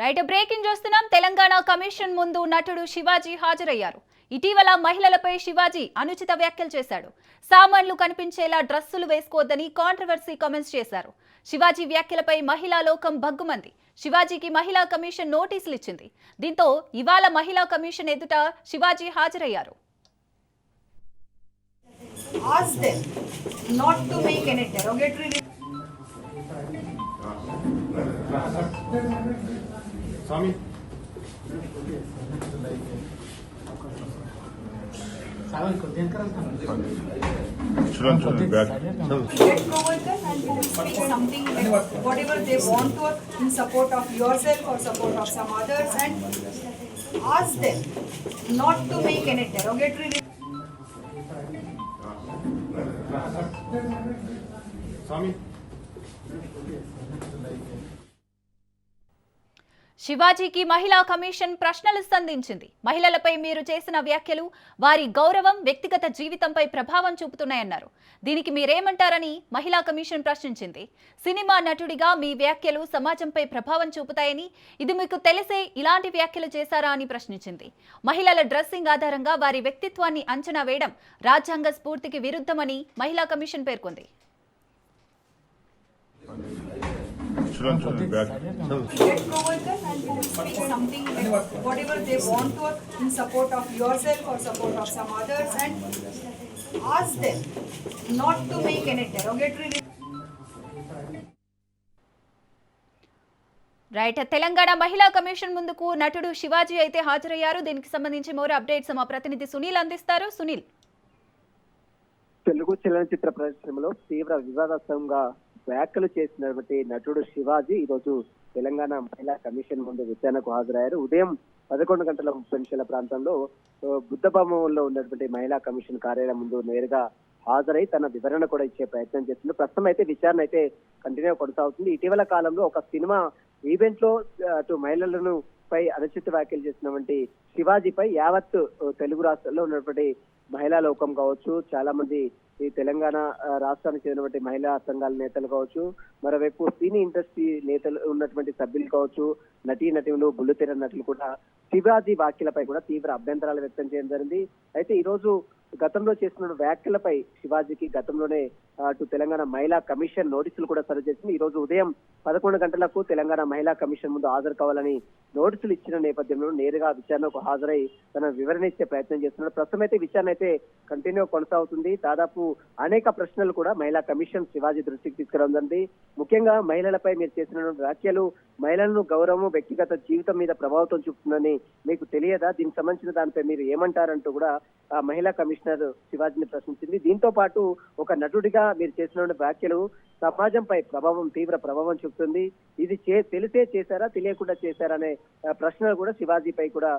Right breaking చూస్తున్నాం. Telangana commission ముందు నటుడు శివాజీ హాజరయ్యారు. ఇటీవల మహిళలపై శివాజీ అనుచిత వ్యాఖ్యలు చేశాడు. సామాన్లు కనిపించేలా డ్రెస్సులు వేసుకోవద్దని కాంట్రవర్సీ కామెంట్స్ చేశారు. శివాజీ వ్యాఖ్యలపై మహిళా లోకం భగ్గుమంది. శివాజీకి మహిళా కమిషన్ నోటీసులు ఇచ్చింది. దీంతో ఇవాళ మహిళా కమిషన్ ఎదుట శివాజీ హాజరయ్యారు. Ask them not to make any derogatory. Swami. Get provocative and speak something like whatever they want to in support of yourself or support of some others, and ask them not to make any derogatory. Swami. శివాజీకి మహిళా commission ప్రశ్నలు సంధించింది. మహిళలపై మీరు చేసిన వ్యాఖ్యలు వారి గౌరవం, వ్యక్తిగత జీవితంపై ప్రభావం చూపుతున్నాయన్నారు. దీనికి మీరేమంటారని మహిళా కమిషన్ ప్రశ్నించింది. సినిమా నటుడిగా మీ వ్యాఖ్యలు సమాజంపై ప్రభావం చూపుతాయని, ఇది మీకు తెలిసే ఇలాంటి వ్యాఖ్యలు చేశారా అని ప్రశ్నించింది. మహిళల డ్రెస్సింగ్ ఆధారంగా వారి వ్యక్తిత్వాన్ని అంచనా వేయడం రాజ్యాంగ స్ఫూర్తికి విరుద్ధమని మహిళా కమిషన్ పేర్కొంది. Get provocative and speak something like whatever they want to in support of yourself or support of some others, and ask them not to make any derogatory. Right. Telangana మహిళా కమిషన్ ముందుకు నటుడు శివాజీ అయితే హాజరయ్యారు. దీనికి సంబంధించి మోర్ అప్డేట్స్ మా ప్రతినిధి సునీల్ అందిస్తారు. సునీల్, తెలుగు చలనచిత్ర పరిశ్రమలో తీవ్ర వివాదాస్పదంగా వ్యాఖ్యలు చేసినటువంటి నటుడు శివాజీ ఈరోజు తెలంగాణ మహిళా కమిషన్ ముందు విచారణకు హాజరయ్యారు. ఉదయం 11:30 ప్రాంతంలో బుద్ధభవనంలో ఉన్నటువంటి మహిళా కమిషన్ కార్యాలయం ముందు నేరుగా హాజరై తన వివరణ కూడా ఇచ్చే ప్రయత్నం చేస్తుంది. ప్రస్తుతం అయితే విచారణ అయితే కంటిన్యూ కొనసాగుతుంది. ఇటీవల కాలంలో ఒక సినిమా ఈవెంట్ లో అటు మహిళలను పై అనుచిత వ్యాఖ్యలు చేసినటువంటి శివాజీపై యావత్ తెలుగు రాష్ట్రాల్లో ఉన్నటువంటి మహిళా లోకం కావచ్చు, చాలా మంది ఈ తెలంగాణ రాష్ట్రానికి చెందినటువంటి మహిళా సంఘాల నేతలు కావచ్చు, మరోవైపు సినీ ఇండస్ట్రీ నేతలు ఉన్నటువంటి సభ్యులు కావచ్చు, నటీనటులు, బుల్లితెర నటులు కూడా శివాజీ వ్యాఖ్యలపై కూడా తీవ్ర అభ్యంతరాలు వ్యక్తం చేయడం జరిగింది. అయితే ఈ రోజు గతంలో చేసిన వ్యాఖ్యలపై శివాజీకి గతంలోనే అటు తెలంగాణ మహిళా కమిషన్ నోటీసులు కూడా సర్వ్ చేసింది. ఈ రోజు ఉదయం 11 గంటలకు తెలంగాణ మహిళా కమిషన్ ముందు హాజరు కావాలని నోటీసులు ఇచ్చిన నేపథ్యంలో నేరుగా విచారణకు హాజరై తన వివరణ ఇచ్చే ప్రయత్నం చేస్తున్నారు. ప్రస్తుతం అయితే విచారణ అయితే కంటిన్యూ కొనసాగుతుంది. దాదాపు అనేక ప్రశ్నలు కూడా మహిళా కమిషన్ శివాజీ దృష్టికి తీసుకురావడం జరిగింది. ముఖ్యంగా మహిళలపై మీరు చేసిన వ్యాఖ్యలు మహిళలను గౌరవం, వ్యక్తిగత జీవితం మీద ప్రభావితం చూపుతుందని మీకు తెలియదా? దీనికి సంబంధించిన దానిపై మీరు ఏమంటారంటూ కూడా ఆ మహిళా కమిషనర్ శివాజీని ప్రశ్నించింది. దీంతో పాటు ఒక నటుడిగా మీరు చేసిన వ్యాఖ్యలు సమాజంపై తీవ్ర ప్రభావం చూపుతుంది. ఇది తెలిసే చేశారా, తెలియకుండా చేశారా అనే ప్రశ్నలు కూడా శివాజీపై కూడా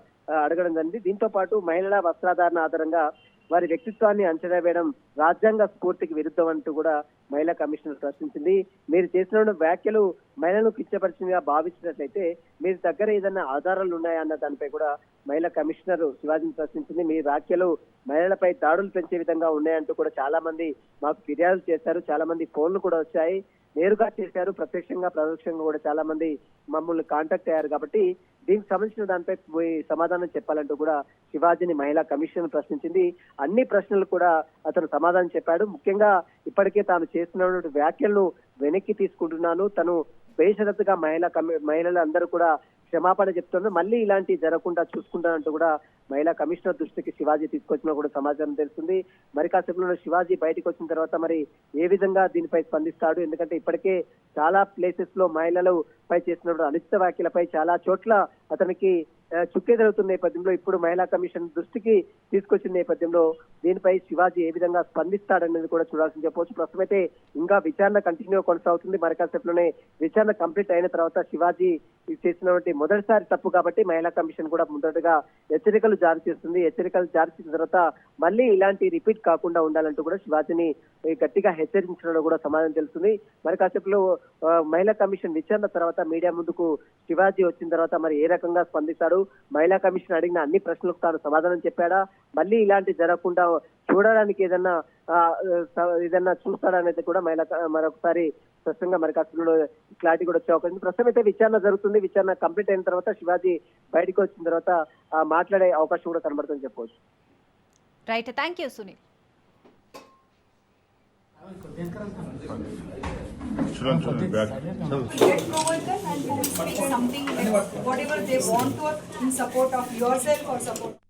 అడగడం జరిగింది. దీంతో పాటు మహిళల వస్త్రాధారణ ఆధారంగా వారి వ్యక్తిత్వాన్ని అంచనా వేయడం రాజ్యాంగ స్ఫూర్తికి విరుద్ధం అంటూ కూడా మహిళా కమిషనర్ ప్రశ్నించింది. మీరు చేసిన వ్యాఖ్యలు మహిళలను కించపరిచిందిగా భావించినట్లయితే మీరు దగ్గర ఏదైనా ఆధారాలు ఉన్నాయా అన్న దానిపై కూడా మహిళా కమిషనర్ శివాజీని ప్రశ్నించింది. మీ వ్యాఖ్యలు మహిళలపై దాడులు పెంచే విధంగా ఉన్నాయంటూ కూడా చాలా మంది మాకు ఫిర్యాదులు చేశారు, చాలా మంది ఫోన్లు కూడా వచ్చాయి, నేరుగా చేశారు, ప్రత్యక్షంగా పరోక్షంగా కూడా చాలా మంది మమ్మల్ని కాంటాక్ట్ అయ్యారు. కాబట్టి దీనికి సంబంధించిన దానిపై సమాధానం చెప్పాలంటూ కూడా శివాజీని మహిళా కమిషన్ ప్రశ్నించింది. అన్ని ప్రశ్నలు కూడా అతను సమాధానం చెప్పాడు. ముఖ్యంగా ఇప్పటికే తాను చేస్తున్న వ్యాఖ్యలను వెనక్కి తీసుకుంటున్నాను, తను బేషరతుగా మహిళలందరూ కూడా క్షమాపణ చెప్తున్నారు, మళ్ళీ ఇలాంటి జరగకుండా చూసుకుంటానంటూ కూడా మహిళా కమిషనర్ దృష్టికి శివాజీ తీసుకొచ్చినా కూడా సమాచారం తెలుస్తుంది. మరి కాసేపులో శివాజీ బయటకు వచ్చిన తర్వాత మరి ఏ విధంగా దీనిపై స్పందిస్తాడు? ఎందుకంటే ఇప్పటికే చాలా ప్లేసెస్ లో మహిళలు పై చేసినప్పుడు అనుచిత వ్యాఖ్యలపై చాలా చోట్ల అతనికి చుక్కెదురుతున్న నేపథ్యంలో ఇప్పుడు మహిళా కమిషన్ దృష్టికి తీసుకొచ్చిన నేపథ్యంలో దీనిపై శివాజీ ఏ విధంగా స్పందిస్తాడనేది కూడా చూడాల్సింది చెప్పవచ్చు. ప్రస్తుతం అయితే ఇంకా విచారణ కంటిన్యూ కొనసాగుతుంది. మరి కాసేపులోనే విచారణ కంప్లీట్ అయిన తర్వాత శివాజీ చేసినటువంటి మొదటిసారి తప్పు కాబట్టి మహిళా కమిషన్ కూడా మొదటగా హెచ్చరికలు జారీ చేస్తుంది. హెచ్చరికలు జారీ చేసిన తర్వాత మళ్ళీ ఇలాంటి రిపీట్ కాకుండా ఉండాలంటూ కూడా శివాజీని గట్టిగా హెచ్చరించడంలో కూడా సమాధానం తెలుస్తుంది. మరి కాసేపులో మహిళా కమిషన్ విచారణ తర్వాత మీడియా ముందుకు శివాజీ వచ్చిన తర్వాత మరి ఏ రకంగా స్పందిస్తాడు, మహిళా కమిషన్ అడిగిన అన్ని ప్రశ్నలకు తాను సమాధానం చెప్పాడా, మళ్ళీ ఇలాంటి జరగకుండా చూడడానికి ఏదన్నా చూస్తాడనేది కూడా మరొకసారి స్పష్టంగా మరి కాస్త క్లారిటీ కూడా వచ్చే అవకాశం ఉంది. ప్రస్తుతం అయితే విచారణ జరుగుతుంది. విచారణ కంప్లీట్ అయిన తర్వాత శివాజీ బయటకు వచ్చిన తర్వాత మాట్లాడే అవకాశం కూడా కనబడుతుందని చెప్పవచ్చు. Right, thank you Sunil. Get Govardhan and speak something like whatever they want to in support of yourself or support.